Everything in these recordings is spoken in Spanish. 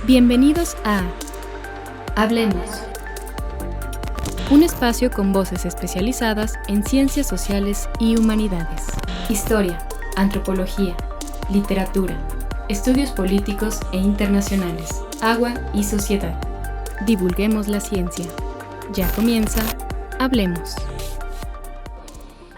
Bienvenidos a Hablemos, un espacio con voces especializadas en ciencias sociales y humanidades, historia, antropología, literatura, estudios políticos e internacionales, agua y sociedad. Divulguemos la ciencia. Ya comienza Hablemos.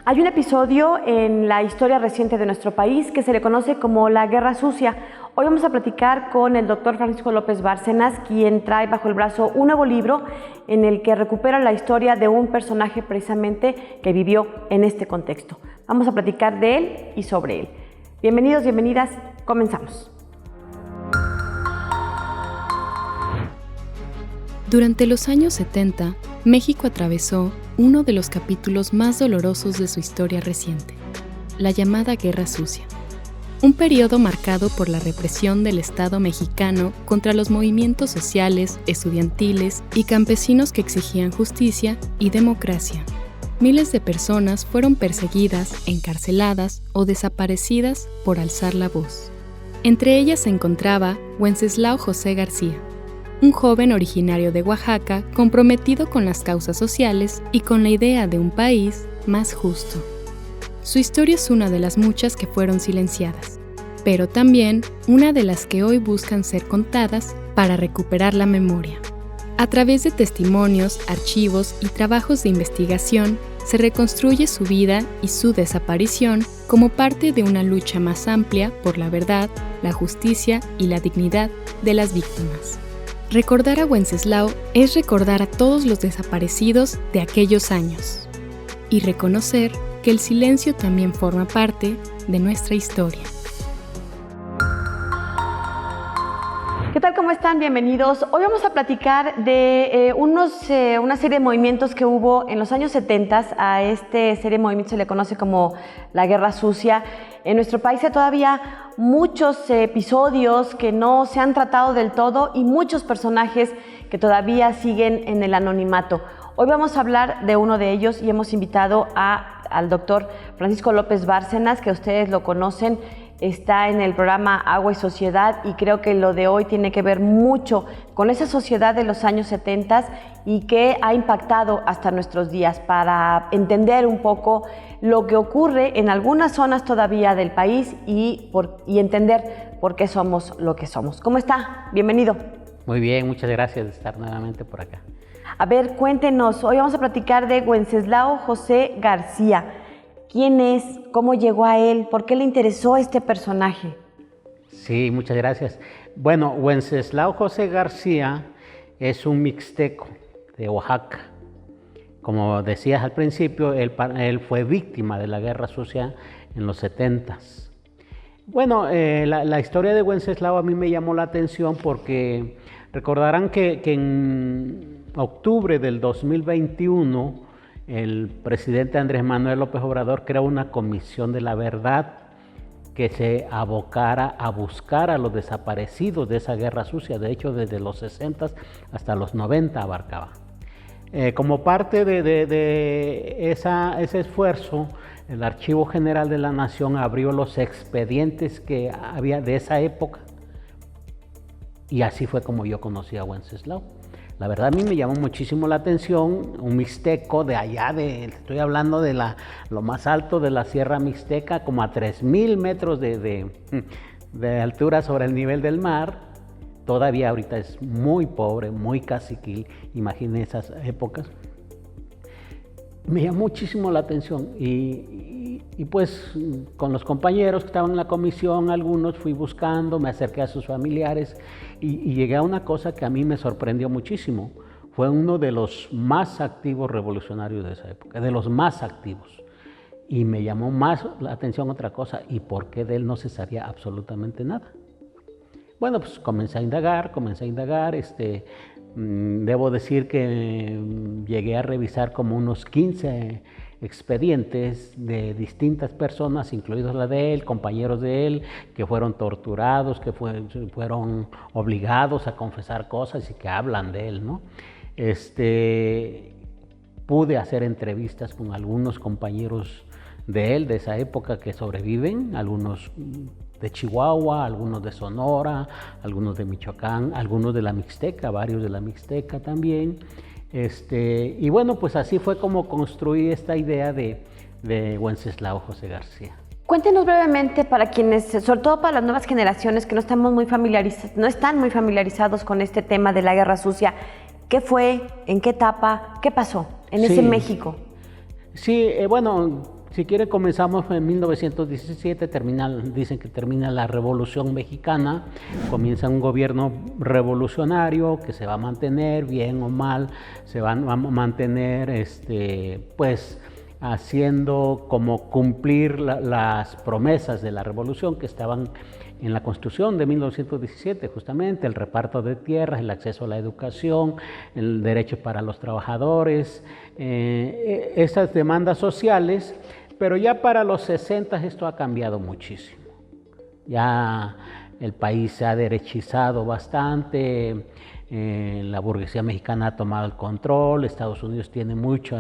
Hay un episodio en la historia reciente de nuestro país que se le conoce como la Guerra Sucia. Hoy vamos a platicar con el doctor Francisco López Bárcenas, quien trae bajo el brazo un nuevo libro en el que recupera la historia de un personaje precisamente que vivió en este contexto. Vamos a platicar de él y sobre él. Bienvenidos, bienvenidas, comenzamos. Durante los años 70, México atravesó uno de los capítulos más dolorosos de su historia reciente, la llamada Guerra Sucia. Un periodo marcado por la represión del Estado mexicano contra los movimientos sociales, estudiantiles y campesinos que exigían justicia y democracia. Miles de personas fueron perseguidas, encarceladas o desaparecidas por alzar la voz. Entre ellas se encontraba Wenceslao José García, un joven originario de Oaxaca comprometido con las causas sociales y con la idea de un país más justo. Su historia es una de las muchas que fueron silenciadas, pero también una de las que hoy buscan ser contadas para recuperar la memoria. A través de testimonios, archivos y trabajos de investigación, se reconstruye su vida y su desaparición como parte de una lucha más amplia por la verdad, la justicia y la dignidad de las víctimas. Recordar a Wenceslao es recordar a todos los desaparecidos de aquellos años y reconocer que el silencio también forma parte de nuestra historia. ¿Qué tal? ¿Cómo están? Bienvenidos. Hoy vamos a platicar de una serie de movimientos que hubo en los años 70. A esta serie de movimientos se le conoce como la Guerra Sucia. En nuestro país hay todavía muchos episodios que no se han tratado del todo y muchos personajes que todavía siguen en el anonimato. Hoy vamos a hablar de uno de ellos y hemos invitado al doctor Francisco López Bárcenas, que ustedes lo conocen, está en el programa Agua y Sociedad y creo que lo de hoy tiene que ver mucho con esa sociedad de los años 70 y que ha impactado hasta nuestros días para entender un poco lo que ocurre en algunas zonas todavía del país y entender por qué somos lo que somos. ¿Cómo está? Bienvenido. Muy bien, muchas gracias de estar nuevamente por acá. A ver, cuéntenos, hoy vamos a platicar de Wenceslao José García. ¿Quién es? ¿Cómo llegó a él? ¿Por qué le interesó este personaje? Sí, muchas gracias. Bueno, Wenceslao José García es un mixteco de Oaxaca. Como decías al principio, él fue víctima de la Guerra Sucia en los 70s. Bueno, la historia de Wenceslao a mí me llamó la atención porque recordarán que en octubre del 2021 el presidente Andrés Manuel López Obrador creó una comisión de la verdad que se abocara a buscar a los desaparecidos de esa guerra sucia. De hecho, desde los 60 hasta los 90 abarcaba. Como parte de ese esfuerzo, el Archivo General de la Nación abrió los expedientes que había de esa época y así fue como yo conocí a Wenceslao. La verdad a mí me llamó muchísimo la atención, un mixteco de allá, estoy hablando de lo más alto de la Sierra Mixteca, como a 3,000 metros de altura sobre el nivel del mar. Todavía ahorita es muy pobre, muy caciquil, imaginen esas épocas. Me llamó muchísimo la atención y pues con los compañeros que estaban en la comisión, algunos fui buscando, me acerqué a sus familiares y llegué a una cosa que a mí me sorprendió muchísimo. Fue uno de los más activos revolucionarios de esa época, de los más activos. Y me llamó más la atención otra cosa, ¿y por qué de él no se sabía absolutamente nada? Bueno, pues comencé a indagar, debo decir que llegué a revisar como unos 15 expedientes de distintas personas, incluidos la de él, compañeros de él, que fueron torturados, que fueron obligados a confesar cosas y que hablan de él, ¿no? pude hacer entrevistas con algunos compañeros de él, de esa época, que sobreviven, algunos de Chihuahua, algunos de Sonora, algunos de Michoacán, algunos de la Mixteca, varios de la Mixteca también. Y bueno, pues así fue como construí esta idea de Wenceslao José García. Cuéntenos brevemente para quienes, sobre todo para las nuevas generaciones que no están muy familiarizados con este tema de la Guerra Sucia, ¿qué fue? ¿En qué etapa? ¿Qué pasó en ese México? Sí, bueno, si quiere comenzamos en 1917, dicen que termina la Revolución Mexicana, comienza un gobierno revolucionario que se va a mantener, bien o mal, se va a mantener, pues, haciendo como cumplir las promesas de la revolución que estaban en la Constitución de 1917, justamente el reparto de tierras, el acceso a la educación, el derecho para los trabajadores, esas demandas sociales, pero ya para los 60 esto ha cambiado muchísimo. Ya el país se ha derechizado bastante, la burguesía mexicana ha tomado el control, Estados Unidos tiene mucho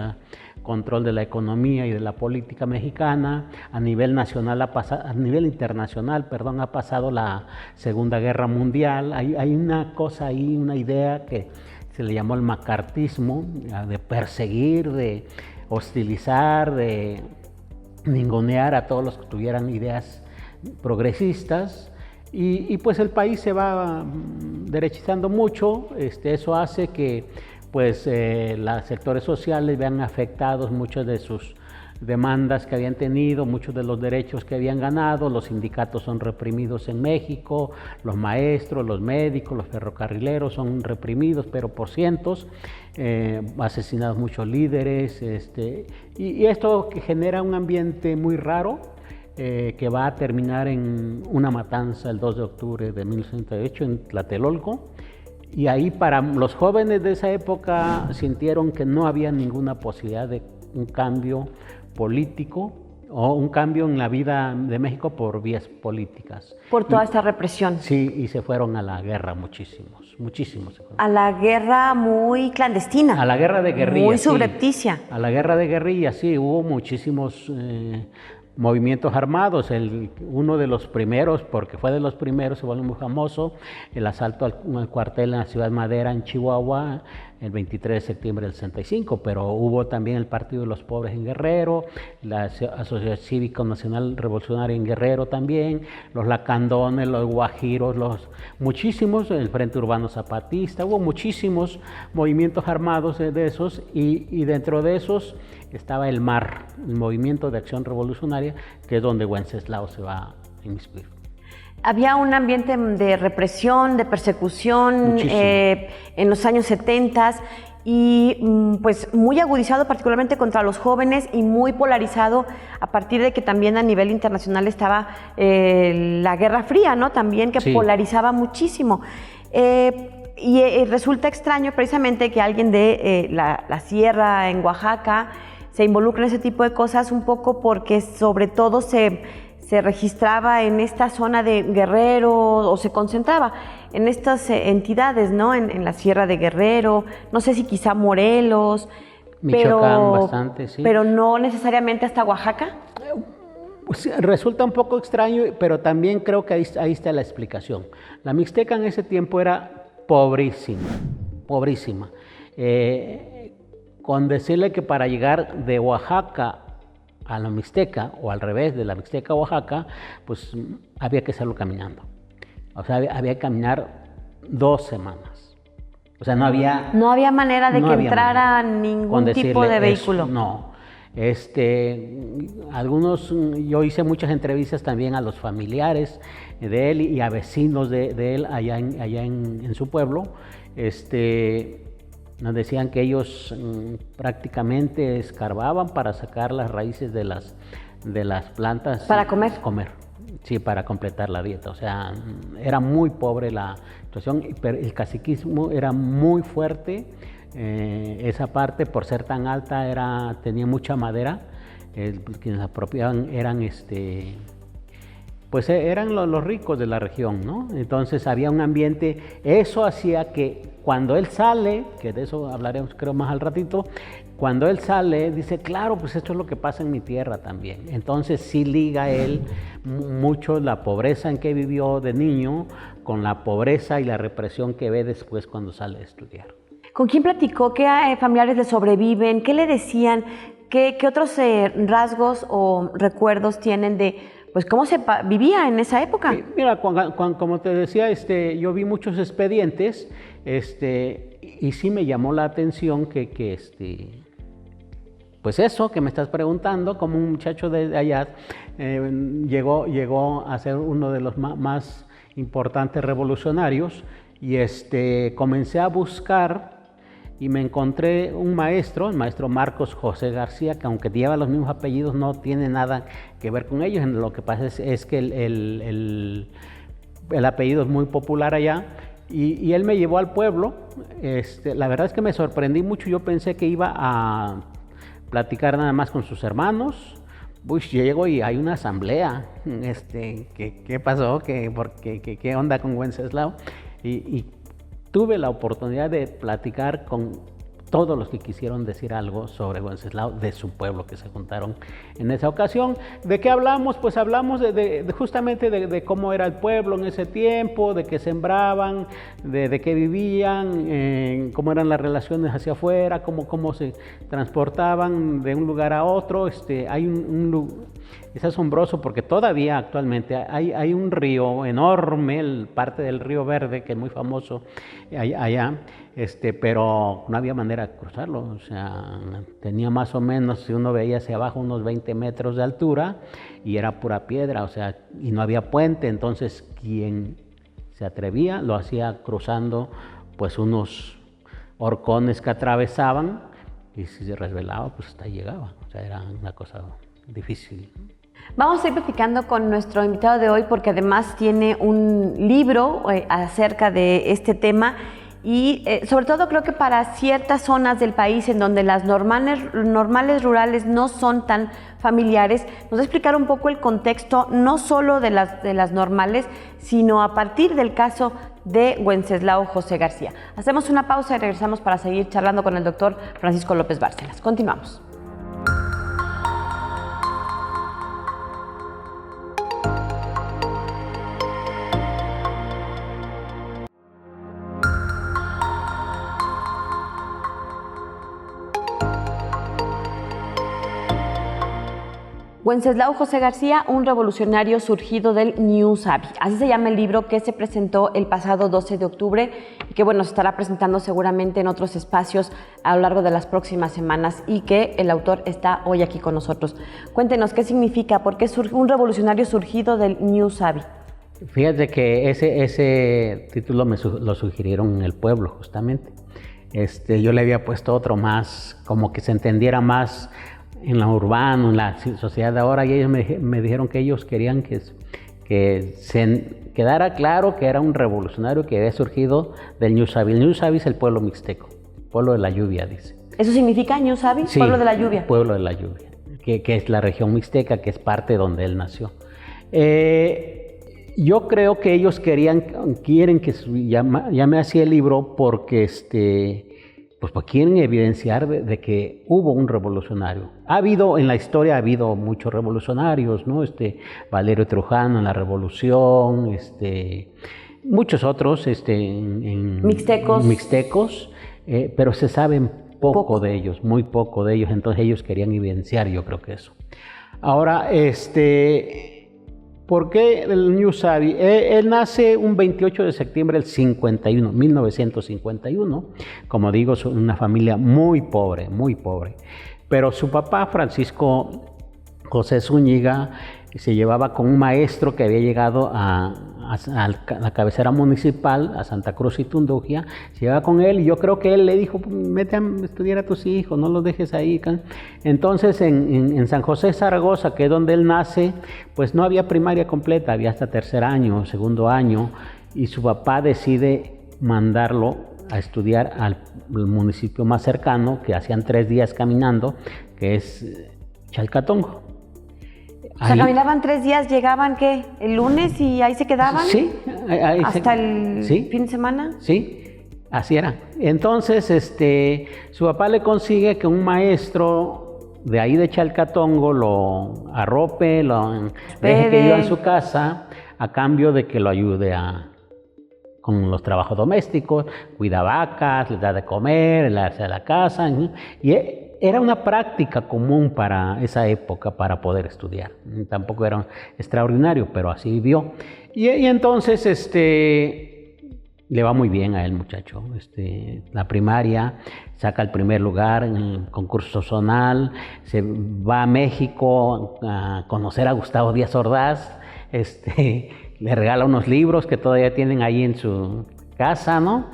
control de la economía y de la política mexicana, a nivel internacional, ha pasado la Segunda Guerra Mundial, hay una cosa ahí, una idea que se le llamó el macartismo, de perseguir, de hostilizar, de ningunear a todos los que tuvieran ideas progresistas, y pues el país se va derechizando mucho. Eso hace que pues los sectores sociales vean afectados muchas de sus demandas que habían tenido, muchos de los derechos que habían ganado. Los sindicatos son reprimidos en México, los maestros, los médicos, los ferrocarrileros son reprimidos, pero por cientos, asesinados muchos líderes, y esto que genera un ambiente muy raro, que va a terminar en una matanza el 2 de octubre de 1968 en Tlatelolco. Y ahí para los jóvenes de esa época sintieron que no había ninguna posibilidad de un cambio político o un cambio en la vida de México por vías políticas. Por toda esta represión. Sí, y se fueron a la guerra muchísimos. A la guerra muy clandestina. A la guerra de guerrilla. Muy subrepticia. Sí, a la guerra de guerrilla, sí, hubo muchísimos movimientos armados. Uno de los primeros, porque fue de los primeros, se volvió muy famoso, el asalto al cuartel en la Ciudad Madera, en Chihuahua, el 23 de septiembre del 65, pero hubo también el Partido de los Pobres en Guerrero, la Asociación Cívica Nacional Revolucionaria en Guerrero también, los lacandones, los guajiros, muchísimos, el Frente Urbano Zapatista, hubo muchísimos movimientos armados de esos, y dentro de esos estaba el MAR, el Movimiento de Acción Revolucionaria, que es donde Wenceslao se va a inmiscuir. Había un ambiente de represión, de persecución en los años 70 y pues muy agudizado particularmente contra los jóvenes y muy polarizado a partir de que también a nivel internacional estaba la Guerra Fría, ¿no? También que polarizaba muchísimo. Y resulta extraño precisamente que alguien de la sierra en Oaxaca se involucre en ese tipo de cosas, un poco porque sobre todo se registraba en esta zona de Guerrero, o se concentraba en estas entidades, ¿no? En la Sierra de Guerrero, no sé si quizá Morelos, Michoacán bastante, sí. Pero no necesariamente hasta Oaxaca. Pues resulta un poco extraño, pero también creo que ahí está la explicación. La Mixteca en ese tiempo era pobrísima. Con decirle que para llegar de Oaxaca a la Mixteca, o al revés, de la Mixteca a Oaxaca, pues había que hacerlo caminando. O sea, había que caminar 2 semanas. O sea, no había manera de que entrara ningún tipo de vehículo. No. Yo hice muchas entrevistas también a los familiares de él y a vecinos de él allá en su pueblo. Nos decían que ellos prácticamente escarbaban para sacar las raíces de las plantas. ¿Para comer? Sí, para completar la dieta. O sea, era muy pobre la situación, pero el caciquismo era muy fuerte. Esa parte, por ser tan alta, tenía mucha madera. Quienes la apropiaban eran pues eran los ricos de la región, ¿no? Entonces había un ambiente, eso hacía que cuando él sale, que de eso hablaremos creo más al ratito, cuando él sale, dice, claro, pues esto es lo que pasa en mi tierra también. Entonces sí liga él mucho la pobreza en que vivió de niño con la pobreza y la represión que ve después cuando sale a estudiar. ¿Con quién platicó? ¿Qué familiares le sobreviven? ¿Qué le decían? ¿Qué otros rasgos o recuerdos tienen de pues cómo se vivía en esa época? Mira, como te decía, yo vi muchos expedientes, y sí me llamó la atención pues eso que me estás preguntando, como un muchacho de allá llegó a ser uno de los más importantes revolucionarios, y comencé a buscar y me encontré un maestro, el maestro Marcos José García, que aunque lleva los mismos apellidos no tiene nada que ver con ellos. Lo que pasa es que el apellido es muy popular allá, y él me llevó al pueblo. La verdad es que me sorprendí mucho. Yo pensé que iba a platicar nada más con sus hermanos. Pues llego y hay una asamblea. ¿Qué pasó? ¿Qué onda con Wenceslao? Y tuve la oportunidad de platicar con todos los que quisieron decir algo sobre Wenceslao, de su pueblo, que se juntaron en esa ocasión. ¿De qué hablamos? Pues hablamos justamente de cómo era el pueblo en ese tiempo, de qué sembraban, de qué vivían, cómo eran las relaciones hacia afuera, cómo se transportaban de un lugar a otro. Es asombroso porque todavía actualmente hay un río enorme, parte del Río Verde, que es muy famoso allá, pero no había manera de cruzarlo. O sea, tenía más o menos, si uno veía hacia abajo, unos 20 metros de altura, y era pura piedra, o sea, y no había puente. Entonces quien se atrevía lo hacía cruzando pues unos horcones que atravesaban, y si se resbalaba pues hasta ahí llegaba. O sea, era una cosa difícil. Vamos a ir platicando con nuestro invitado de hoy, porque además tiene un libro acerca de este tema, y sobre todo creo que para ciertas zonas del país en donde las normales rurales no son tan familiares, nos va a explicar un poco el contexto, no solo de las normales, sino a partir del caso de Wenceslao José García. Hacemos una pausa y regresamos para seguir charlando con el doctor Francisco López Bárcenas. Continuamos. Wenceslao José García, un revolucionario surgido del New Savvy. Así se llama el libro que se presentó el pasado 12 de octubre y que, se estará presentando seguramente en otros espacios a lo largo de las próximas semanas, y que el autor está hoy aquí con nosotros. Cuéntenos qué significa, por qué es un revolucionario surgido del New Savvy. Fíjate que ese título lo sugirieron en el pueblo, justamente. Yo le había puesto otro más, como que se entendiera más en lo urbano, en la sociedad de ahora, y ellos me dijeron que ellos querían que se quedara claro que era un revolucionario que había surgido del New Savvy. El New Savvy es el pueblo mixteco, pueblo de la lluvia, dice. ¿Eso significa New Savvy? Sí, pueblo de la lluvia. Pueblo de la lluvia, que es la región mixteca, que es parte donde él nació. Yo creo que ellos quieren que llame así el libro porque pues quieren evidenciar de que hubo un revolucionario. En la historia ha habido muchos revolucionarios, ¿no? Valerio Trujano en la Revolución, muchos otros mixtecos, pero se saben poco de ellos, muy poco de ellos. Entonces ellos querían evidenciar, yo creo que eso. Ahora, ¿por qué el New Savvy? Él nace un 28 de septiembre del 1951. Como digo, es una familia muy pobre, muy pobre. Pero su papá, Francisco José Zúñiga, se llevaba con un maestro que había llegado a la cabecera municipal, a Santa Cruz y Tundugia. Se llevaba con él, y yo creo que él le dijo: mete a estudiar a tus hijos, no los dejes ahí. Entonces en San José, Zaragoza, que es donde él nace, pues no había primaria completa, había hasta tercer año, segundo año, y su papá decide mandarlo a estudiar al municipio más cercano, que hacían 3 días caminando, que es Chalcatongo. O sea, caminaban 3 días, llegaban, ¿qué? ¿El lunes y ahí se quedaban? Sí. ¿Hasta el fin de semana? Sí. Así era. Entonces, su papá le consigue que un maestro de ahí de Chalcatongo lo arrope, lo deje que viva en su casa, a cambio de que lo ayude con los trabajos domésticos, cuida vacas, les da de comer, le hace la casa, ¿no? Y era una práctica común para esa época para poder estudiar. Tampoco era extraordinario, pero así vivió. Y entonces, le va muy bien a él, muchacho. La primaria, saca el primer lugar en el concurso zonal, se va a México a conocer a Gustavo Díaz Ordaz, le regala unos libros que todavía tienen ahí en su casa, ¿no?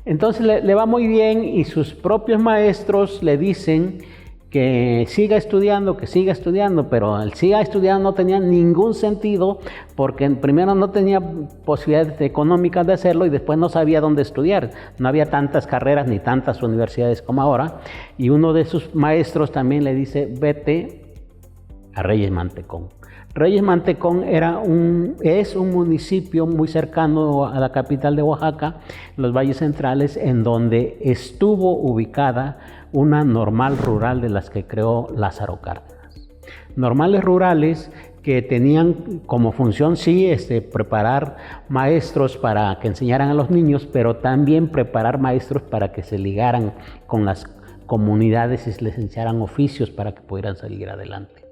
Entonces le va muy bien y sus propios maestros le dicen que siga estudiando, pero el siga estudiando no tenía ningún sentido porque primero no tenía posibilidades económicas de hacerlo y después no sabía dónde estudiar. No había tantas carreras ni tantas universidades como ahora. Y uno de sus maestros también le dice, vete a Reyes Mantecón. Reyes Mantecón es un municipio muy cercano a la capital de Oaxaca, los Valles Centrales, en donde estuvo ubicada una normal rural de las que creó Lázaro Cárdenas. Normales rurales que tenían como función, sí, preparar maestros para que enseñaran a los niños, pero también preparar maestros para que se ligaran con las comunidades y les enseñaran oficios para que pudieran salir adelante.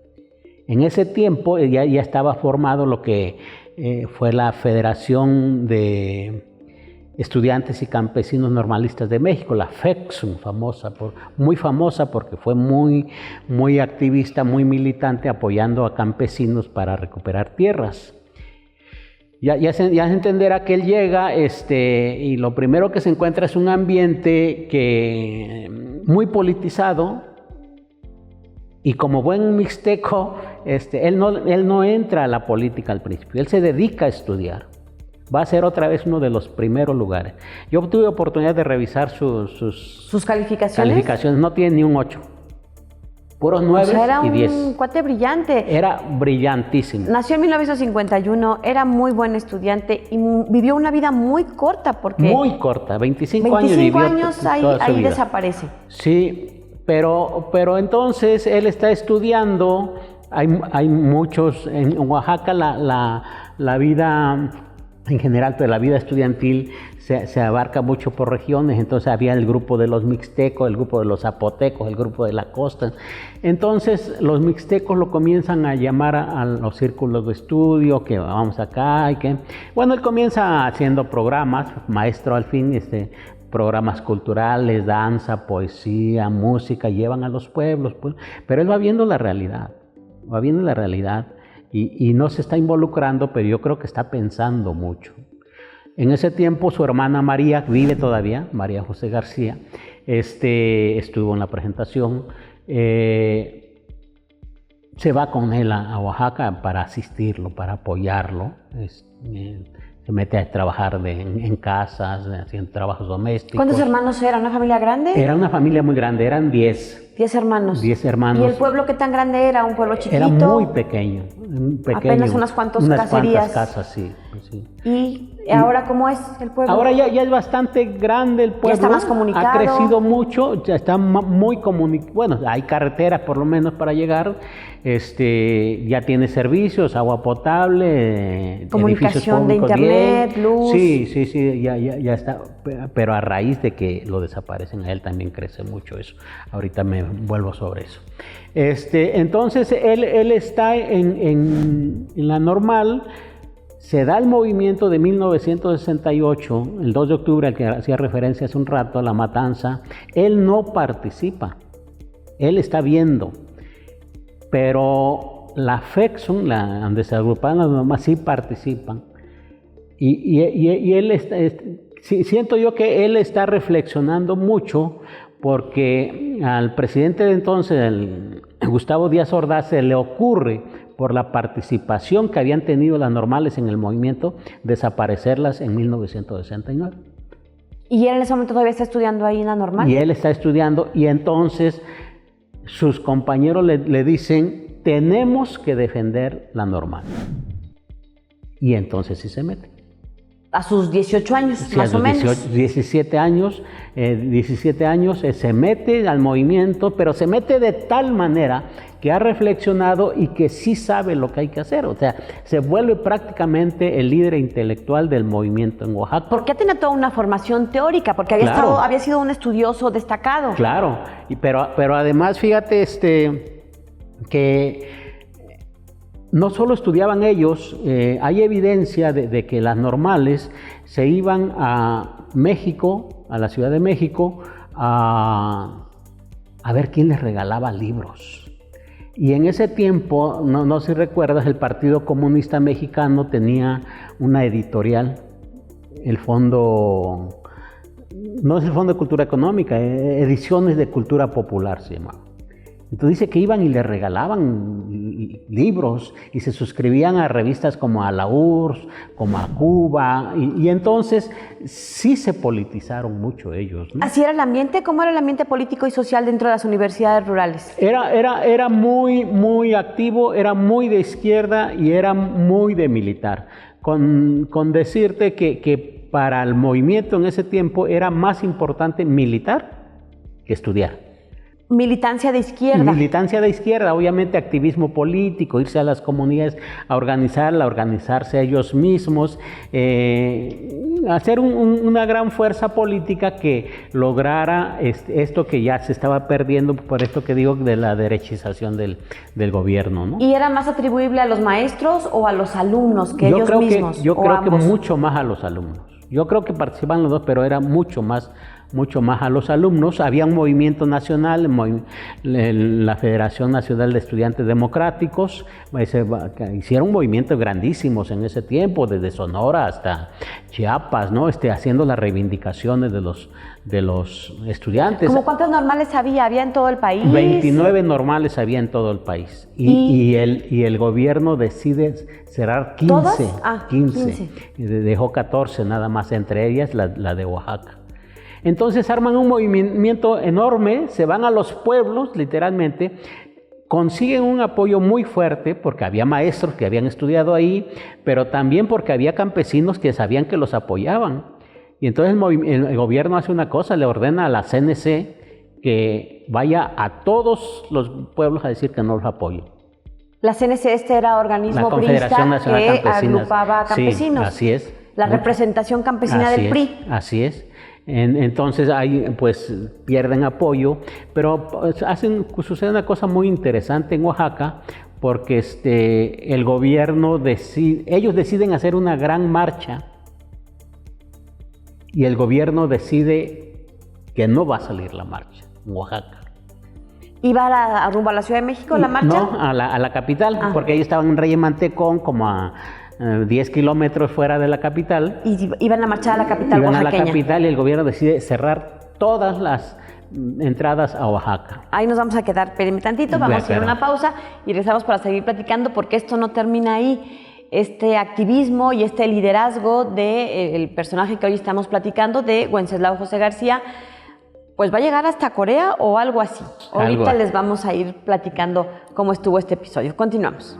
En ese tiempo ya estaba formado lo que fue la Federación de Estudiantes y Campesinos Normalistas de México, la FECSUM, muy famosa porque fue muy activista, muy militante, apoyando a campesinos para recuperar tierras. Ya se entenderá que él llega y lo primero que se encuentra es un ambiente muy politizado. Y como buen mixteco, él no entra a la política al principio, él se dedica a estudiar. Va a ser otra vez uno de los primeros lugares. Yo tuve oportunidad de revisar sus calificaciones, no tiene ni un 8. Puros 9 y 10. Era un cuate brillante. Era brillantísimo. Nació en 1951, era muy buen estudiante y vivió una vida muy corta porque... Muy corta, 25 años vivió. 25 años ahí desaparece. Sí. Pero entonces él está estudiando, hay muchos, en Oaxaca la vida en general, pero la vida estudiantil se abarca mucho por regiones, entonces había el grupo de los mixtecos, el grupo de los zapotecos, el grupo de la costa. Entonces los mixtecos lo comienzan a llamar a los círculos de estudio, que vamos acá y que... Bueno, él comienza haciendo programas, maestro al fin, programas culturales, danza, poesía, música, llevan a los pueblos, pues, pero él va viendo la realidad y no se está involucrando, pero yo creo que está pensando mucho. En ese tiempo su hermana María, vive todavía, María José García, estuvo en la presentación, se va con él a Oaxaca para asistirlo, para apoyarlo, se mete a trabajar en casas, haciendo trabajos domésticos. ¿Cuántos hermanos eran? ¿Una familia grande? Era una familia muy grande, eran 10. 10 hermanos. 10 hermanos. ¿Y el pueblo qué tan grande era? ¿Un pueblo chiquito? Era muy pequeño. Apenas unas cuantas caserías. Unas cuantas casas, sí. ¿Y ahora cómo es el pueblo? Ahora ya es bastante grande el pueblo. Ya está más comunicado. Ha crecido mucho, ya está muy comunicado. Bueno, hay carreteras por lo menos para llegar. Ya tiene servicios, agua potable, comunicación de internet, luz. Sí, ya está. Pero a raíz de que lo desaparecen, a él también crece mucho eso. Ahorita me vuelvo sobre eso. Entonces él está en la normal. Se da el movimiento de 1968, el 2 de octubre, al que hacía referencia hace un rato, a la matanza. Él no participa, él está viendo, pero la FECSUM, donde se agrupan las mamás, sí participan. Y él siento yo que él está reflexionando mucho porque al presidente de entonces, Gustavo Díaz Ordaz, se le ocurre, por la participación que habían tenido las normales en el movimiento, desaparecerlas en 1969. ¿Y él en ese momento todavía está estudiando ahí en la normal? Y él está estudiando y entonces sus compañeros le dicen, tenemos que defender la normal. Y entonces sí se mete. a sus 18 años, Sí, más a o sus menos. 17 años, se mete al movimiento, pero se mete de tal manera que ha reflexionado y que sí sabe lo que hay que hacer. O sea, se vuelve prácticamente el líder intelectual del movimiento en Oaxaca. Porque ha tenido toda una formación teórica, porque Claro. había sido un estudioso destacado. Claro, pero además fíjate que no solo estudiaban ellos, hay evidencia de que las normales se iban a México, a la Ciudad de México, a ver quién les regalaba libros. Y en ese tiempo, no sé si recuerdas, el Partido Comunista Mexicano tenía una editorial, el Fondo, no es el Fondo de Cultura Económica, Ediciones de Cultura Popular se llamaba. Entonces dice que iban y le regalaban libros y se suscribían a revistas como a la URSS, como a Cuba, y entonces sí se politizaron mucho ellos, ¿no? ¿Así era el ambiente? ¿Cómo era el ambiente político y social dentro de las universidades rurales? Era muy activo, era muy de izquierda y era muy de militar. Con decirte que para el movimiento en ese tiempo era más importante militar que estudiar. Militancia de izquierda. Militancia de izquierda, obviamente activismo político, irse a las comunidades a organizarse ellos mismos, hacer una gran fuerza política que lograra esto que ya se estaba perdiendo, por esto que digo de la derechización del gobierno, ¿no? ¿Y era más atribuible a los maestros o a los alumnos que ellos mismos? Yo creo que ambos? mucho más a los alumnos. Yo creo que participan los dos, pero era mucho más a los alumnos. Había un movimiento nacional, la Federación Nacional de Estudiantes Democráticos, hicieron movimientos grandísimos en ese tiempo, desde Sonora hasta Chiapas, ¿no? Haciendo las reivindicaciones de los estudiantes. ¿Cómo cuántos normales había? ¿Había en todo el país? 29 normales había en todo el país. Y el gobierno decide cerrar 15. ¿Todas? Ah, 15. Dejó 14 nada más, entre ellas la de Oaxaca. Entonces arman un movimiento enorme, se van a los pueblos, literalmente, consiguen un apoyo muy fuerte porque había maestros que habían estudiado ahí, pero también porque había campesinos que sabían que los apoyaban. Y entonces el gobierno hace una cosa, le ordena a la CNC que vaya a todos los pueblos a decir que no los apoyen. La CNC era organismo Confederación priista Nacional que Campesinas. agrupaba campesinos. Sí, así es. La representación campesina del PRI. Así es. Entonces ahí pues pierden apoyo, pero sucede una cosa muy interesante en Oaxaca, porque el gobierno ellos deciden hacer una gran marcha y el gobierno decide que no va a salir la marcha en Oaxaca. ¿Iba rumbo a la Ciudad de México la marcha? No, a la capital, porque ellos estaban en Reyes Mantecón, como a 10 kilómetros fuera de la capital. Y iban a marchar a la capital oaxaqueña. Iban a la capital y el gobierno decide cerrar todas las entradas a Oaxaca. Ahí nos vamos a quedar, espérenme tantito, vamos a hacer una pausa y regresamos para seguir platicando porque esto no termina ahí. Este activismo y este liderazgo del personaje que hoy estamos platicando, de Wenceslao José García, pues va a llegar hasta Corea o algo así. Ahorita les vamos a ir platicando cómo estuvo este episodio. Continuamos.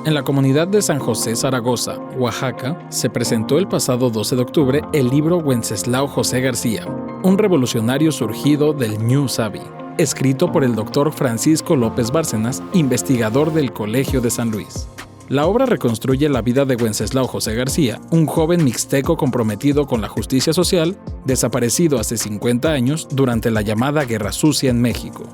En la comunidad de San José, Zaragoza, Oaxaca, se presentó el pasado 12 de octubre el libro Wenceslao José García, un revolucionario surgido del Ñu Sabi, escrito por el doctor Francisco López Bárcenas, investigador del Colegio de San Luis. La obra reconstruye la vida de Wenceslao José García, un joven mixteco comprometido con la justicia social, desaparecido hace 50 años durante la llamada Guerra Sucia en México.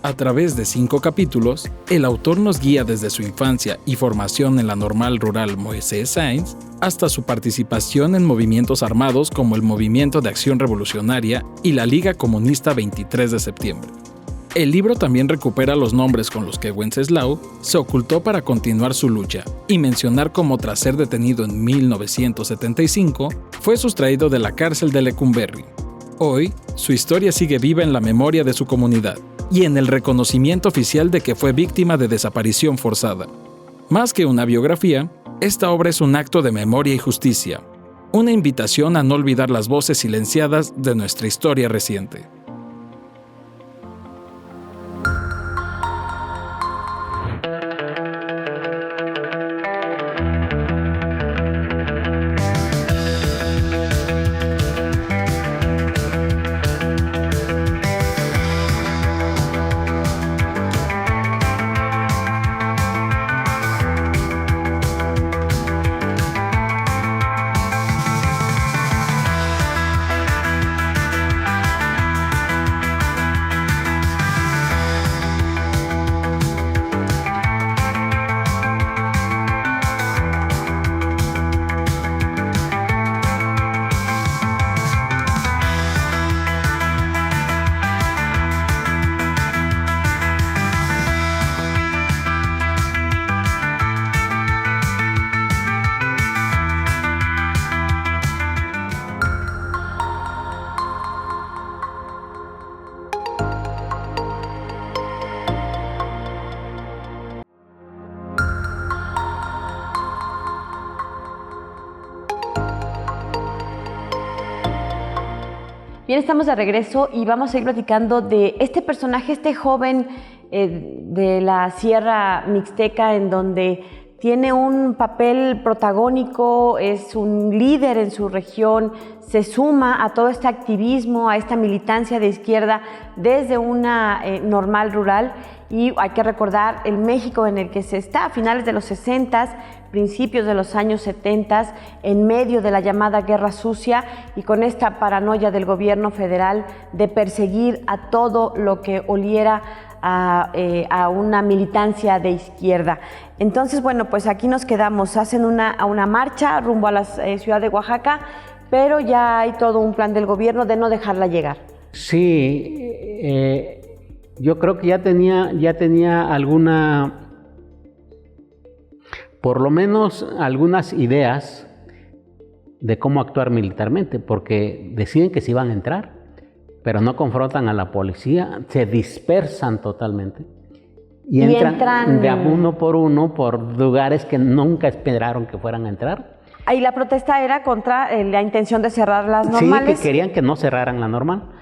A través de 5 capítulos, el autor nos guía desde su infancia y formación en la Normal Rural Moisés Sáenz hasta su participación en movimientos armados como el Movimiento de Acción Revolucionaria y la Liga Comunista 23 de septiembre. El libro también recupera los nombres con los que Wenceslao se ocultó para continuar su lucha y mencionar cómo tras ser detenido en 1975 fue sustraído de la cárcel de Lecumberri. Hoy, su historia sigue viva en la memoria de su comunidad y en el reconocimiento oficial de que fue víctima de desaparición forzada. Más que una biografía, esta obra es un acto de memoria y justicia, una invitación a no olvidar las voces silenciadas de nuestra historia reciente. Bien, estamos de regreso y vamos a ir platicando de este personaje, este joven de la Sierra Mixteca, en donde tiene un papel protagónico, es un líder en su región, se suma a todo este activismo, a esta militancia de izquierda desde una normal rural. Y hay que recordar el México en el que se está a finales de los 60, principios de los años 70, en medio de la llamada Guerra Sucia y con esta paranoia del gobierno federal de perseguir a todo lo que oliera a una militancia de izquierda. Entonces, bueno, pues aquí nos quedamos, hacen una marcha rumbo a la ciudad de Oaxaca, pero ya hay todo un plan del gobierno de no dejarla llegar. Sí, yo creo que ya tenía por lo menos algunas ideas de cómo actuar militarmente, porque deciden que sí van a entrar, pero no confrontan a la policía, se dispersan totalmente y entran de a uno por lugares que nunca esperaron que fueran a entrar. Ahí la protesta era contra la intención de cerrar las normales. Sí, que querían que no cerraran la normal.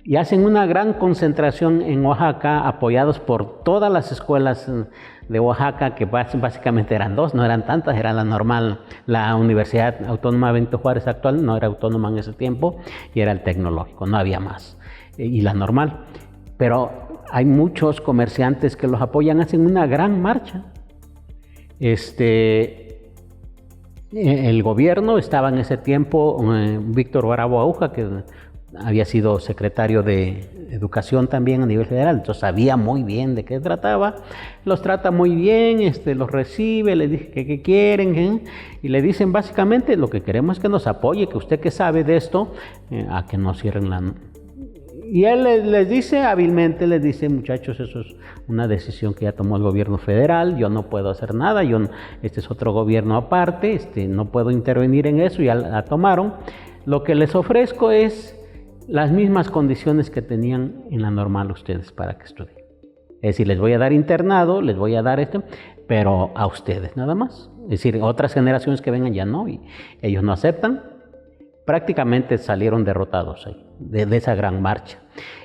Y hacen una gran concentración en Oaxaca, apoyados por todas las escuelas de Oaxaca, que básicamente eran dos, no eran tantas, era la normal, la Universidad Autónoma Benito Juárez actual, no era autónoma en ese tiempo, y era el tecnológico, no había más, y la normal. Pero hay muchos comerciantes que los apoyan, hacen una gran marcha. El gobierno estaba en ese tiempo, Víctor Bravo Aguja, que había sido secretario de Educación también a nivel federal, entonces sabía muy bien de qué trataba, los trata muy bien, los recibe, le dice que qué quieren, y le dicen básicamente lo que queremos es que nos apoye, que usted que sabe de esto, a que no cierren la... Y él les dice hábilmente, les dice, muchachos, eso es una decisión que ya tomó el gobierno federal, yo no puedo hacer nada, este es otro gobierno aparte, no puedo intervenir en eso, ya la tomaron. Lo que les ofrezco es las mismas condiciones que tenían en la normal ustedes para que estudien. Es decir, les voy a dar internado, les voy a dar pero a ustedes nada más. Es decir, otras generaciones que vengan ya no, y ellos no aceptan. Prácticamente salieron derrotados ahí, de esa gran marcha.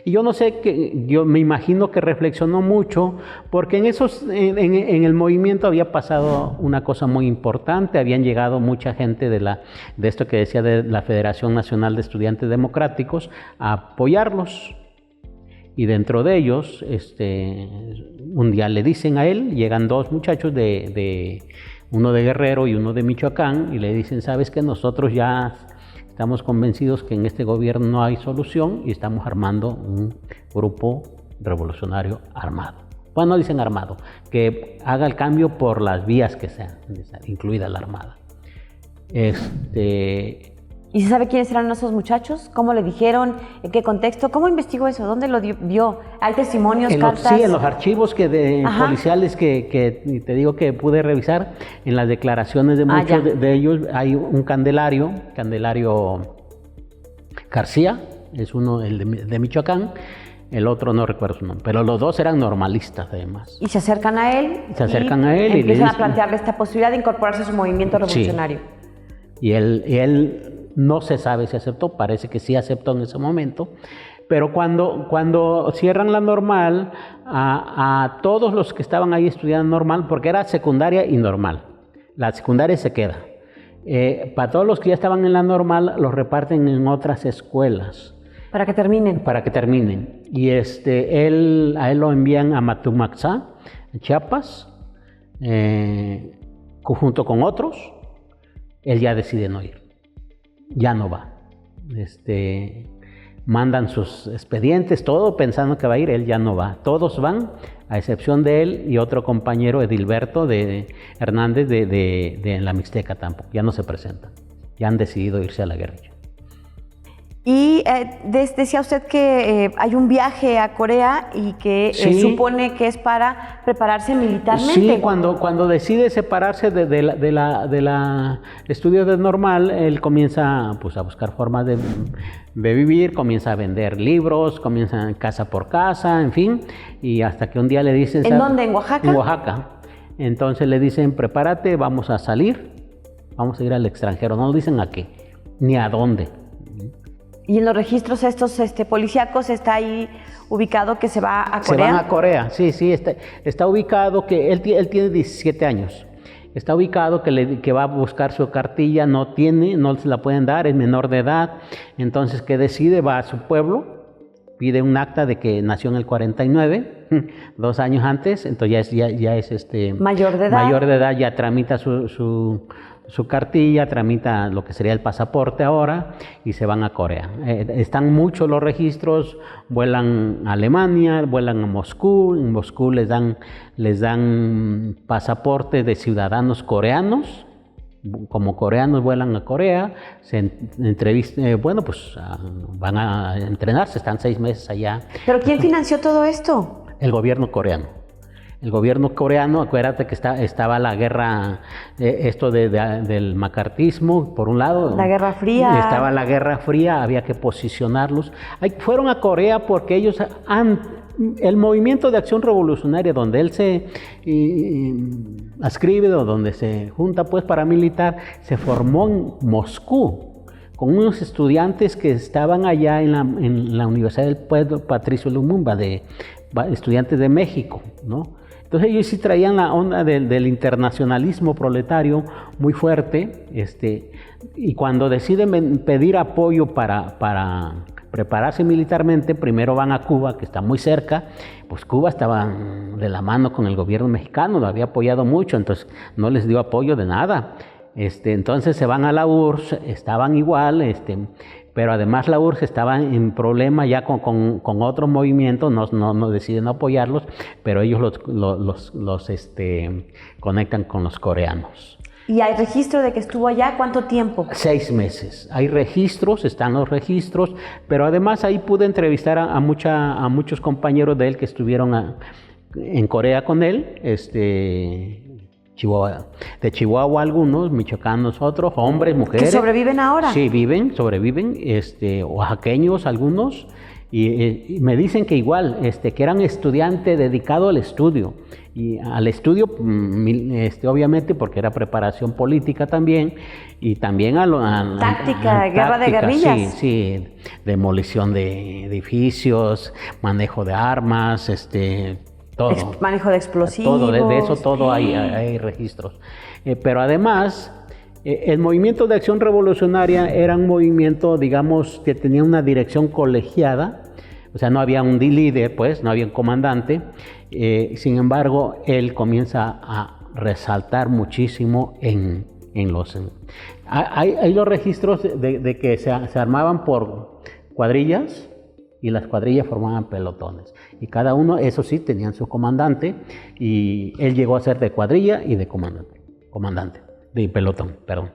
Y yo no sé, yo me imagino que reflexionó mucho, porque en el movimiento había pasado una cosa muy importante, habían llegado mucha gente de esto que decía de la Federación Nacional de Estudiantes Democráticos a apoyarlos. Y dentro de ellos, un día le dicen a él, llegan dos muchachos uno de Guerrero y uno de Michoacán, y le dicen, ¿sabes qué? Nosotros ya estamos convencidos que en este gobierno no hay solución y estamos armando un grupo revolucionario armado. Bueno, no dicen armado, que haga el cambio por las vías que sean, incluida la armada. ¿Y se sabe quiénes eran esos muchachos? ¿Cómo le dijeron? ¿En qué contexto? ¿Cómo investigó eso? ¿Dónnde lo vio? ¿Hay testimonios, cartas? Sí, en los archivos policiales que te digo que pude revisar, en las declaraciones de muchos de ellos hay un Candelario García, es uno, el de Michoacán, el otro no recuerdo su nombre, pero los dos eran normalistas además. Y se acercan a él. Y empiezan a plantearle esta posibilidad de incorporarse a su movimiento revolucionario. Sí. Y él no se sabe si aceptó, parece que sí aceptó en ese momento, pero cuando cierran la normal, a todos los que estaban ahí estudiando normal, porque era secundaria y normal, la secundaria se queda, para todos los que ya estaban en la normal, los reparten en otras escuelas. Para que terminen. Y a él lo envían a Matumaxá, Chiapas, junto con otros. Él ya decide no ir. Ya no va. Mandan sus expedientes, todo pensando que va a ir, él ya no va. Todos van, a excepción de él y otro compañero, Edilberto Hernández, de la Mixteca tampoco. Ya no se presentan. Ya han decidido irse a la guerrilla. Y decía usted que hay un viaje a Corea y que supone que es para prepararse militarmente. Sí, cuando decide separarse de la estudio de normal, él comienza pues, a buscar formas de vivir, comienza a vender libros, comienza casa por casa, en fin, y hasta que un día le dicen... ¿En dónde? ¿En Oaxaca? En Oaxaca. Entonces le dicen, prepárate, vamos a salir, vamos a ir al extranjero. No le dicen a qué, ni a dónde. Y en los registros estos policíacos está ahí ubicado que se va a Corea. Se van a Corea, sí, está ubicado que él tiene 17 años. Está ubicado que va a buscar su cartilla, no se la pueden dar, es menor de edad. Entonces, ¿qué decide? Va a su pueblo, pide un acta de que nació en el 49, 2 años antes, entonces ya es mayor de edad. Mayor de edad, ya tramita su cartilla, tramita lo que sería el pasaporte ahora y se van a Corea. Están muchos los registros, vuelan a Alemania, vuelan a Moscú, en Moscú les dan pasaporte de ciudadanos coreanos, como coreanos vuelan a Corea, van a entrenarse, están 6 meses allá. ¿Pero quién financió todo esto? El gobierno coreano. El gobierno coreano, acuérdate que estaba la guerra, del macartismo, por un lado. La Guerra Fría. Estaba la Guerra Fría, había que posicionarlos. Fueron a Corea porque ellos el movimiento de acción revolucionaria donde él se adscribe o donde se junta pues paramilitar, se formó en Moscú con unos estudiantes que estaban allá en la Universidad del Pueblo Patricio Lumumba, estudiantes de México, ¿no? Entonces ellos sí traían la onda del internacionalismo proletario muy fuerte, y cuando deciden pedir apoyo para prepararse militarmente, primero van a Cuba, que está muy cerca. Pues Cuba estaba de la mano con el gobierno mexicano, lo había apoyado mucho, entonces no les dio apoyo de nada. Entonces se van a la URSS, estaban igual, pero además la URSS estaba en problema ya con otros movimientos, no deciden apoyarlos, pero ellos los conectan con los coreanos. ¿Y hay registro de que estuvo allá? ¿Cuánto tiempo? 6 meses. Hay registros, están los registros, pero además ahí pude entrevistar a muchos compañeros de él que estuvieron en Corea con él, de Chihuahua algunos, michoacanos otros, hombres, mujeres. ¿Que sobreviven ahora? Sí, sobreviven, oaxaqueños algunos, y me dicen que igual, que eran estudiantes dedicados al estudio, y al estudio, obviamente porque era preparación política también, y también táctica, guerra de guerrillas. Sí, demolición de edificios, manejo de armas, todo. Manejo de explosivos. Todo, de eso todo hay registros. Pero además, el movimiento de acción revolucionaria era un movimiento, digamos, que tenía una dirección colegiada, o sea, no había un líder, pues, no había un comandante. Sin embargo, él comienza a resaltar muchísimo hay los registros de que se armaban por cuadrillas, y las cuadrillas formaban pelotones. Y cada uno, eso sí, tenían su comandante, y él llegó a ser de cuadrilla y de de pelotón, perdón.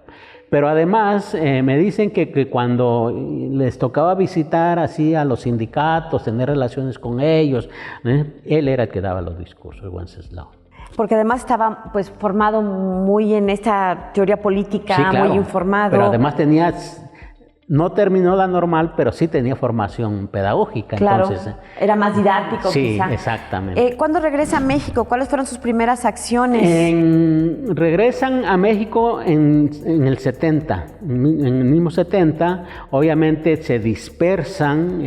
Pero además me dicen que cuando les tocaba visitar así a los sindicatos, tener relaciones con ellos, él era el que daba los discursos, Wenceslao. Porque además estaba pues formado muy en esta teoría política, sí, claro, muy informado. Pero además no terminó la normal, pero sí tenía formación pedagógica. Claro, entonces, era más didáctico quizá. Sí, exactamente. ¿Cuándo regresa a México? ¿Cuáles fueron sus primeras acciones? Regresan a México en el 70, en el mismo 70, obviamente se dispersan.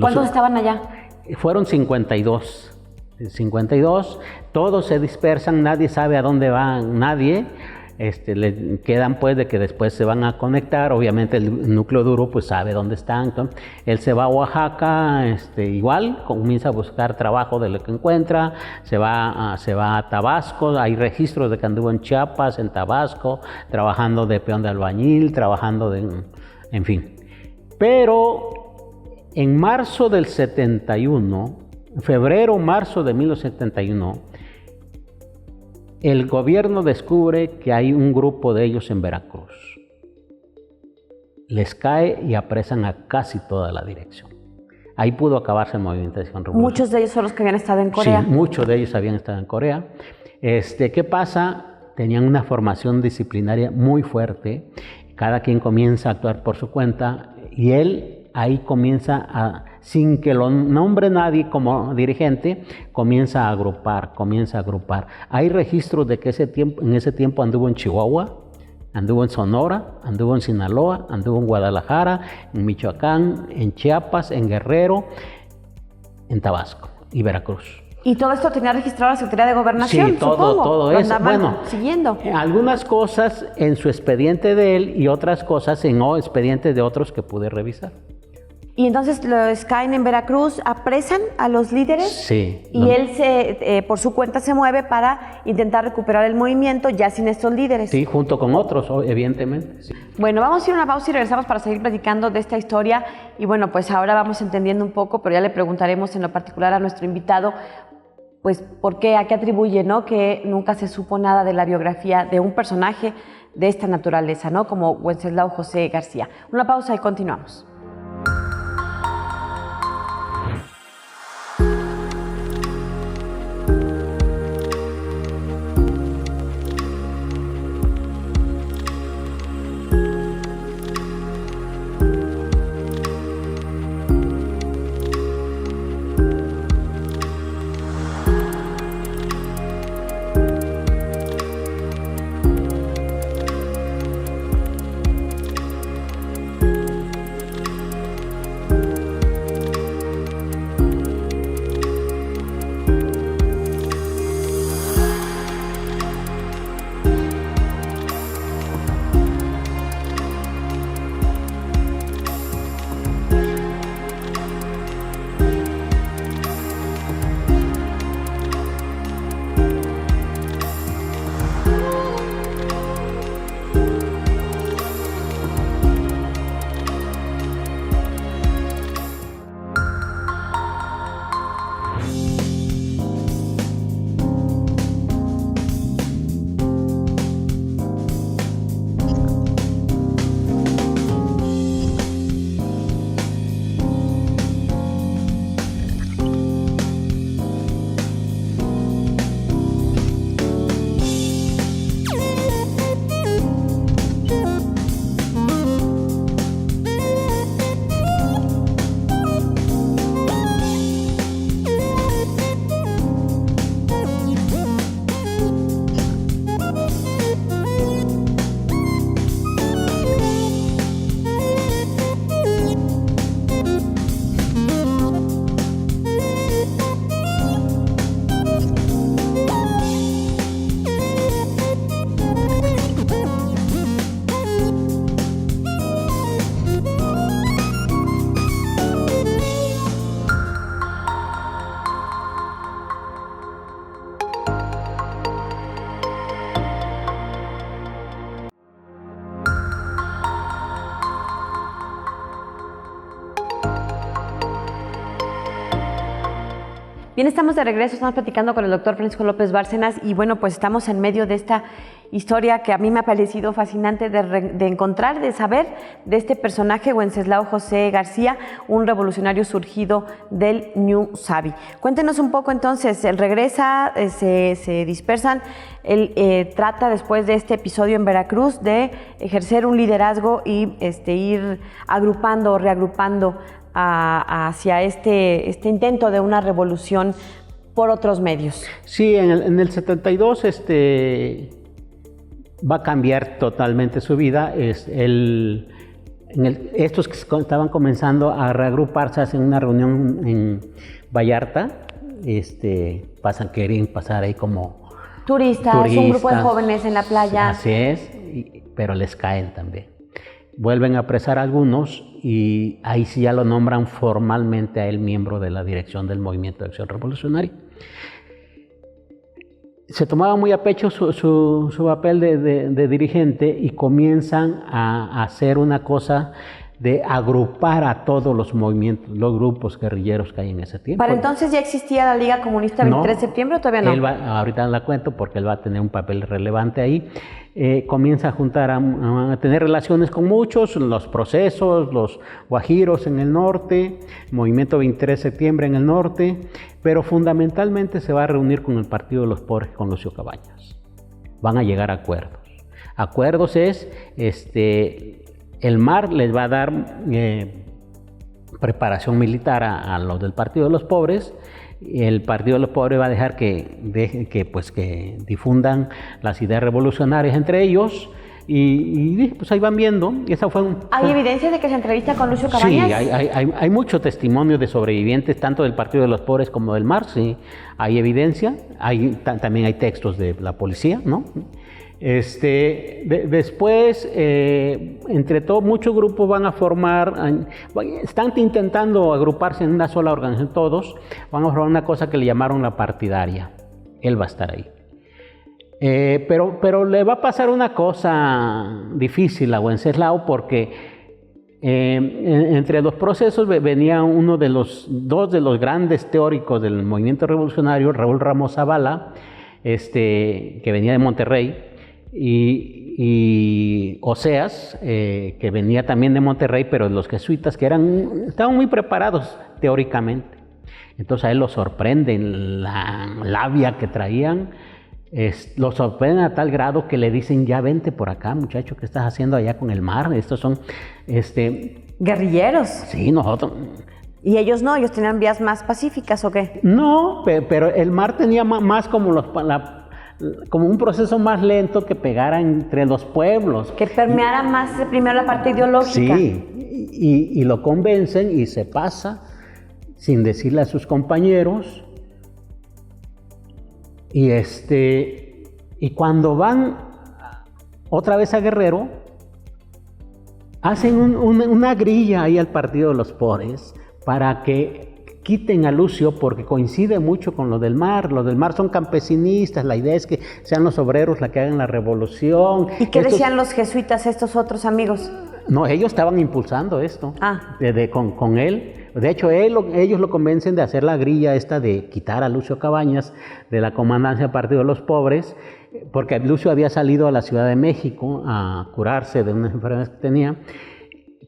¿Cuántos estaban allá? Fueron 52, todos se dispersan, nadie sabe a dónde va nadie. Le quedan pues de que después se van a conectar, obviamente el núcleo duro pues sabe dónde están. Entonces, él se va a Oaxaca, igual comienza a buscar trabajo de lo que encuentra, se va a Tabasco, hay registros de que anduvo en Chiapas, en Tabasco, trabajando de peón de albañil, en fin. Pero en marzo del 71, febrero-marzo de 1971, el gobierno descubre que hay un grupo de ellos en Veracruz. Les cae y apresan a casi toda la dirección. Ahí pudo acabarse el movimiento de acción revolucionaria. Muchos de ellos son los que habían estado en Corea. Sí, muchos de ellos habían estado en Corea. ¿Qué pasa? Tenían una formación disciplinaria muy fuerte. Cada quien comienza a actuar por su cuenta y él ahí comienza sin que lo nombre nadie como dirigente, comienza a agrupar. Hay registros de que en ese tiempo anduvo en Chihuahua, Anduvo en Sonora, anduvo en Sinaloa, anduvo en Guadalajara, en Michoacán, en Chiapas, en Guerrero, en Tabasco y Veracruz. ¿Y todo esto tenía registrado la Secretaría de Gobernación? Sí, todo eso. Bueno, siguiendo. Algunas cosas en su expediente de él y otras cosas en expedientes de otros que pude revisar. Y entonces los caen en Veracruz, apresan a los líderes. Sí. Y él por su cuenta se mueve para intentar recuperar el movimiento ya sin estos líderes. Sí, junto con otros, evidentemente. Sí. Bueno, vamos a ir a una pausa y regresamos para seguir platicando de esta historia. Y bueno, pues ahora vamos entendiendo un poco, pero ya le preguntaremos en lo particular a nuestro invitado, pues por qué, a qué atribuye, ¿no? Que nunca se supo nada de la biografía de un personaje de esta naturaleza, ¿no? Como Wenceslao José García. Una pausa y continuamos. Bien, estamos de regreso, estamos platicando con el doctor Francisco López Bárcenas y bueno, pues estamos en medio de esta historia que a mí me ha parecido fascinante de encontrar, de saber de este personaje, Wenceslao José García, un revolucionario surgido del Ñu Sabi. Cuéntenos un poco entonces, él regresa, se dispersan, él trata después de este episodio en Veracruz de ejercer un liderazgo y ir agrupando o reagrupando hacia este intento de una revolución por otros medios. Sí, en el 72 va a cambiar totalmente su vida. Estos que estaban comenzando a reagruparse, hacen una reunión en Vallarta, quieren pasar ahí como turistas, un grupo de jóvenes en la playa. Así es, pero les caen también. Vuelven a apresar a algunos y ahí sí ya lo nombran formalmente a él miembro de la dirección del Movimiento de Acción Revolucionaria. Se tomaba muy a pecho su papel de dirigente y comienzan a hacer una cosa de agrupar a todos los movimientos, los grupos guerrilleros que hay en ese tiempo. ¿Para entonces ya existía la Liga Comunista 23 de septiembre o todavía no? Ahorita la cuento porque él va a tener un papel relevante ahí. Comienza a juntar, a tener relaciones con muchos, los procesos, los guajiros en el norte, Movimiento 23 de septiembre en el norte, pero fundamentalmente se va a reunir con el Partido de los Pobres, con Lucio Cabañas. Van a llegar a acuerdos. Acuerdos es, el MAR les va a dar preparación militar a los del Partido de los Pobres. El Partido de los Pobres va a dejar que difundan las ideas revolucionarias entre ellos. y pues ahí van viendo. Esa fue ¿Hay evidencia de que se entrevista con Lucio Cabañas? Sí, hay mucho testimonio de sobrevivientes, tanto del Partido de los Pobres como del MAR, sí. Hay evidencia, también hay textos de la policía, ¿no? Después, entre todos, muchos grupos van a formar, están intentando agruparse en una sola organización, todos, van a formar una cosa que le llamaron la partidaria. Él va a estar ahí. Pero le va a pasar una cosa difícil a Wenceslao, porque entre los procesos venía dos de los grandes teóricos del movimiento revolucionario, Raúl Ramos Zavala, que venía de Monterrey, y Oseas, que venía también de Monterrey, pero de los jesuitas, que estaban muy preparados teóricamente. Entonces a él lo sorprende la labia que traían. Lo sorprenden a tal grado que le dicen: ya vente por acá, muchacho, ¿qué estás haciendo allá con el MAR? Estos son guerrilleros. Sí, nosotros. ¿Y ellos no? ¿Ellos tenían vías más pacíficas o qué? No, pero el MAR tenía más como como un proceso más lento, que pegara entre los pueblos. Que permeara más primero la parte ideológica. Sí, y lo convencen y se pasa sin decirle a sus compañeros. Y cuando van otra vez a Guerrero, hacen una grilla ahí al Partido de los Pobres para que quiten a Lucio, porque coincide mucho con lo del MAR. Los del MAR son campesinistas, la idea es que sean los obreros los que hagan la revolución. ¿Y qué decían los jesuitas, estos otros amigos? No, ellos estaban impulsando esto con él. De hecho, ellos lo convencen de hacer la grilla esta de quitar a Lucio Cabañas de la comandancia del Partido de los Pobres, porque Lucio había salido a la Ciudad de México a curarse de unas enfermedades que tenía.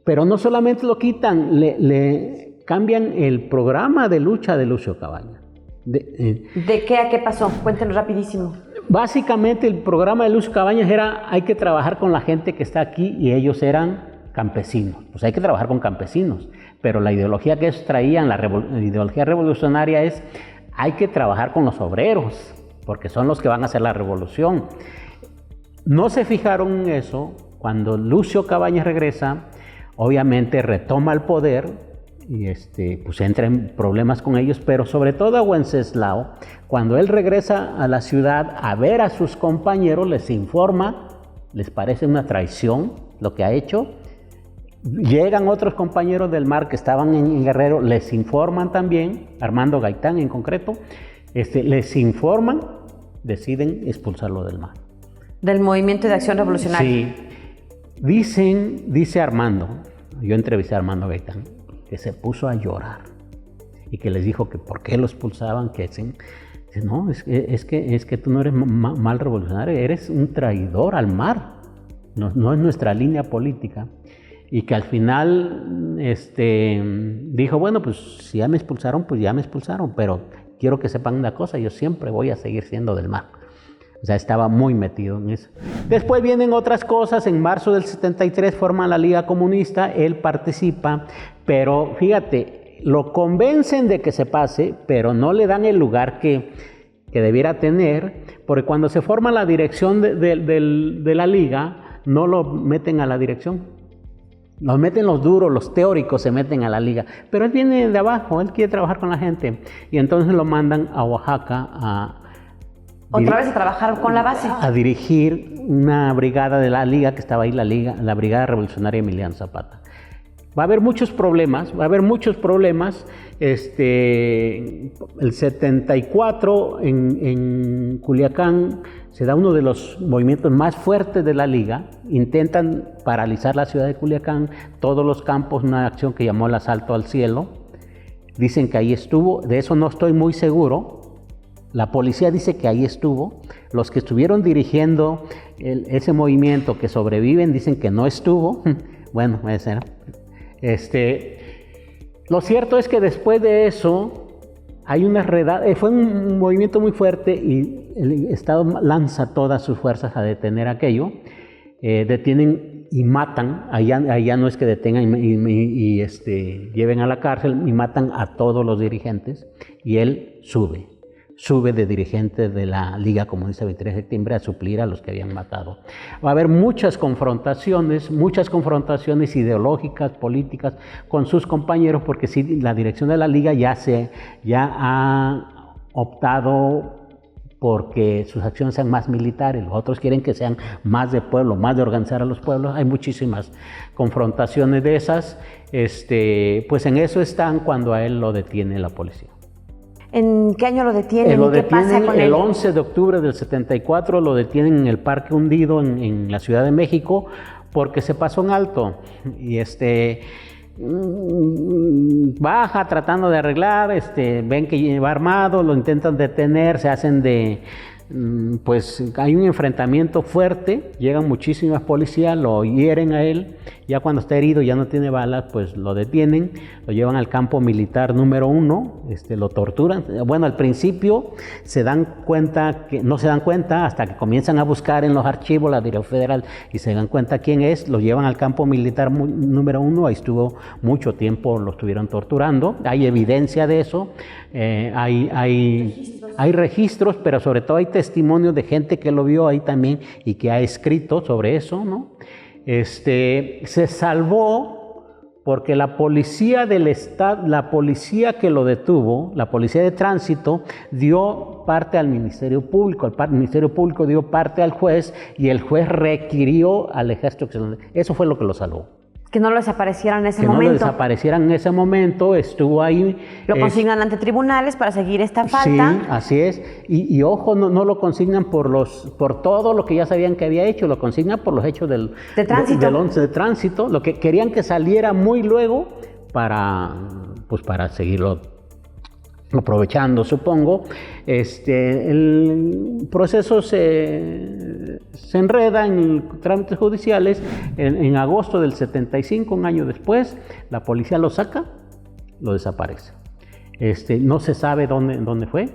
Pero no solamente lo quitan, le cambian el programa de lucha de Lucio Cabañas. ¿De qué a qué pasó? Cuéntenos rapidísimo. Básicamente el programa de Lucio Cabañas era: hay que trabajar con la gente que está aquí, y ellos eran campesinos. Pues hay que trabajar con campesinos, pero la ideología que ellos traían, la ideología revolucionaria, es: hay que trabajar con los obreros, porque son los que van a hacer la revolución. No se fijaron en eso. Cuando Lucio Cabañas regresa, obviamente retoma el poder, y pues entra en problemas con ellos, pero sobre todo a Wenceslao, cuando él regresa a la ciudad a ver a sus compañeros, les informa, les parece una traición lo que ha hecho. Llegan otros compañeros del MAR que estaban en Guerrero, les informan también, Armando Gaitán en concreto, les informan, deciden expulsarlo del MAR. Del Movimiento de Acción Revolucionaria. Sí, dice Armando, yo entrevisté a Armando Gaitán, que se puso a llorar y que les dijo que por qué lo expulsaban, no, es que tú no eres mal revolucionario, eres un traidor al MAR, no es nuestra línea política. Y que al final dijo: bueno, pues si ya me expulsaron, pues ya me expulsaron, pero quiero que sepan una cosa: yo siempre voy a seguir siendo del MAR. O sea, estaba muy metido en eso. Después vienen otras cosas. En marzo del 73 forman la Liga Comunista, él participa, pero fíjate, lo convencen de que se pase, pero no le dan el lugar que debiera tener, porque cuando se forma la dirección de la Liga, no lo meten a la dirección. Los meten los duros, los teóricos se meten a la liga, pero él viene de abajo, él quiere trabajar con la gente, y entonces lo mandan a Oaxaca otra vez a trabajar con la base, a dirigir una brigada de la liga que estaba ahí, la Brigada Revolucionaria Emiliano Zapata. Va a haber muchos problemas, el 74 en Culiacán se da uno de los movimientos más fuertes de la liga, intentan paralizar la ciudad de Culiacán, todos los campos, una acción que llamó el asalto al cielo. Dicen que ahí estuvo, de eso no estoy muy seguro. La policía dice que ahí estuvo. Los que estuvieron dirigiendo ese movimiento, que sobreviven, dicen que no estuvo. Bueno, ese era. Lo cierto es que después de eso hay una redada, fue un movimiento muy fuerte y el Estado lanza todas sus fuerzas a detener aquello. Detienen y matan, allá no es que detengan y lleven a la cárcel, y matan a todos los dirigentes, y él sube sube de dirigente de la Liga Comunista 23 de septiembre a suplir a los que habían matado. Va a haber muchas confrontaciones ideológicas, políticas con sus compañeros, porque sí, la dirección de la Liga ya ha optado porque sus acciones sean más militares, los otros quieren que sean más de pueblo, más de organizar a los pueblos. Hay muchísimas confrontaciones de esas, pues en eso están cuando a él lo detiene la policía. ¿En qué año lo detienen? Lo ¿Y qué pasa con él? El 11 de octubre del 74 lo detienen en el Parque Hundido en la Ciudad de México porque se pasó en alto y baja tratando de arreglar, ven que va armado, lo intentan detener, se hacen pues hay un enfrentamiento fuerte, llegan muchísimas policías, lo hieren a él, ya cuando está herido, ya no tiene balas, pues lo detienen, lo llevan al campo militar número 1, lo torturan. Bueno, al principio no se dan cuenta hasta que comienzan a buscar en los archivos la Dirección Federal y se dan cuenta quién es, lo llevan al campo militar número 1, ahí estuvo mucho tiempo, lo estuvieron torturando, hay evidencia de eso, hay registros, pero sobre todo hay testimonios de gente que lo vio ahí también y que ha escrito sobre eso, ¿no? Se salvó porque la policía del estado, la policía que lo detuvo, la policía de tránsito, dio parte al Ministerio Público, el Ministerio Público dio parte al juez y el juez requirió al ejército. Eso fue lo que lo salvó. Que no lo desaparecieran en ese momento. Que no lo desaparecieran en ese momento, estuvo ahí. Lo consignan ante tribunales para seguir esta falta. Sí, así es. Y ojo, no lo consignan por todo lo que ya sabían que había hecho, lo consignan por los hechos del 11 de tránsito, lo que querían que saliera muy luego para seguirlo aprovechando, supongo. El proceso se enreda en trámites judiciales. En agosto del 75, un año después, la policía lo saca, lo desaparece. No se sabe dónde fue.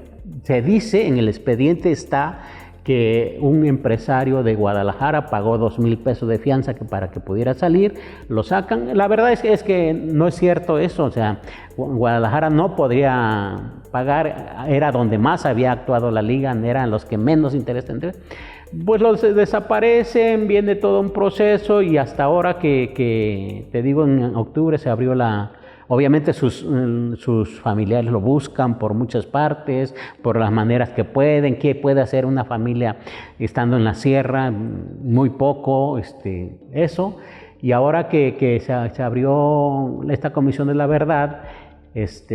Se dice, en el expediente está que un empresario de Guadalajara pagó 2,000 pesos de fianza para que pudiera salir, lo sacan. La verdad es que no es cierto eso, o sea, Guadalajara no podría pagar, era donde más había actuado la Liga, eran los que menos interés tendrían. Pues los desaparecen, viene todo un proceso y hasta ahora que te digo, en octubre se abrió obviamente sus familiares lo buscan por muchas partes, por las maneras que pueden, qué puede hacer una familia estando en la sierra, muy poco, eso. Y ahora que se abrió esta Comisión de la Verdad,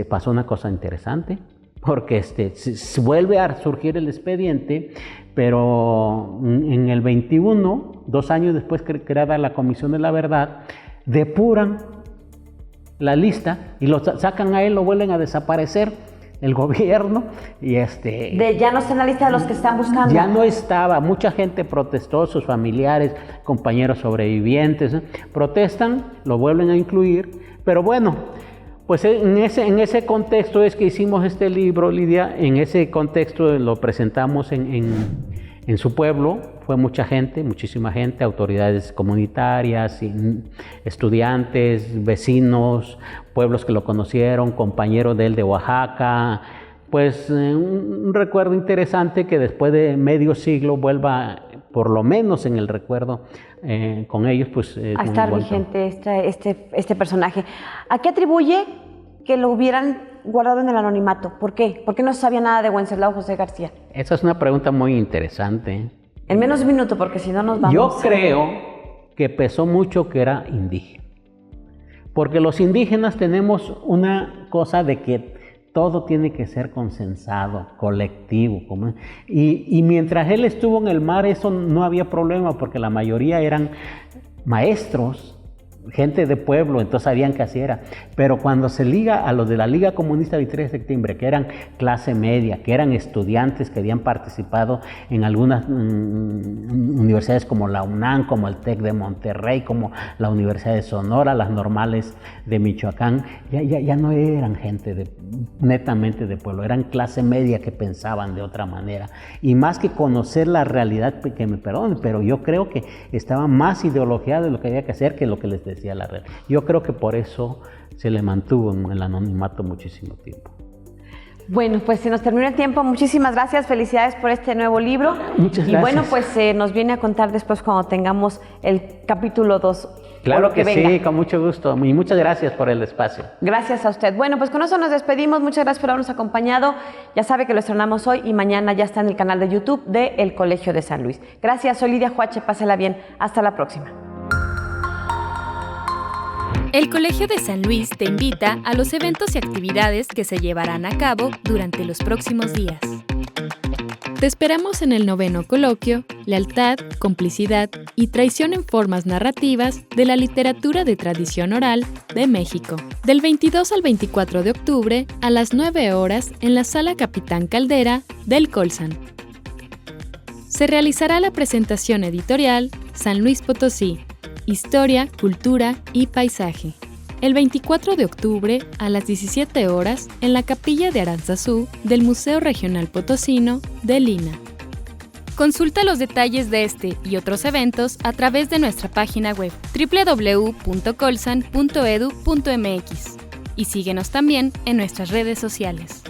pasó una cosa interesante, porque se vuelve a surgir el expediente, pero en el 21, 2 años después creada la Comisión de la Verdad, depuran la lista y lo sacan a él, lo vuelven a desaparecer el gobierno y ya no está en la lista de los que están buscando. Ya no estaba, mucha gente protestó, sus familiares, compañeros sobrevivientes, protestan, lo vuelven a incluir, pero bueno, pues en ese contexto es que hicimos este libro, Lidia. En ese contexto lo presentamos en su pueblo. Fue mucha gente, muchísima gente, autoridades comunitarias, estudiantes, vecinos, pueblos que lo conocieron, compañeros de él de Oaxaca. Pues un recuerdo interesante que después de medio siglo vuelva, por lo menos en el recuerdo con ellos, pues a estar vigente este personaje. ¿A qué atribuye que lo hubieran guardado en el anonimato? ¿Por qué? ¿Por qué no se sabía nada de Wenceslao José García? Esa es una pregunta muy interesante. En menos de un minuto, porque si no nos vamos. Yo creo que pesó mucho que era indígena. Porque los indígenas tenemos una cosa de que todo tiene que ser consensado, colectivo. Y mientras él estuvo en el mar, eso no había problema, porque la mayoría eran maestros, gente de pueblo, entonces sabían qué así era. Pero cuando se liga a los de la Liga Comunista 23 de septiembre, que eran clase media, que eran estudiantes que habían participado en algunas universidades como la UNAM, como el TEC de Monterrey, como la Universidad de Sonora, las normales de Michoacán, ya no eran gente netamente de pueblo, eran clase media que pensaban de otra manera. Y más que conocer la realidad, que me perdonen, pero yo creo que estaba más ideología de lo que había que hacer que lo que les decía la red. Yo creo que por eso se le mantuvo en el anonimato muchísimo tiempo. Bueno, pues se nos terminó el tiempo. Muchísimas gracias, felicidades por este nuevo libro. Muchas gracias. Y bueno, pues nos viene a contar después cuando tengamos el capítulo 2. Claro que sí, con mucho gusto. Y muchas gracias por el espacio. Gracias a usted. Bueno, pues con eso nos despedimos. Muchas gracias por habernos acompañado. Ya sabe que lo estrenamos hoy y mañana ya está en el canal de YouTube de El Colegio de San Luis. Gracias, soy Lidia Huache. Pásela bien. Hasta la próxima. El Colegio de San Luis te invita a los eventos y actividades que se llevarán a cabo durante los próximos días. Te esperamos en el 9º coloquio Lealtad, Complicidad y Traición en Formas Narrativas de la Literatura de Tradición Oral de México, del 22 al 24 de octubre a las 9 horas en la Sala Capitán Caldera del Colsan. Se realizará la presentación editorial San Luis Potosí, Historia, Cultura y Paisaje, el 24 de octubre a las 17 horas en la Capilla de Aranzazú del Museo Regional Potosino de Lina. Consulta los detalles de este y otros eventos a través de nuestra página web www.colsan.edu.mx y síguenos también en nuestras redes sociales.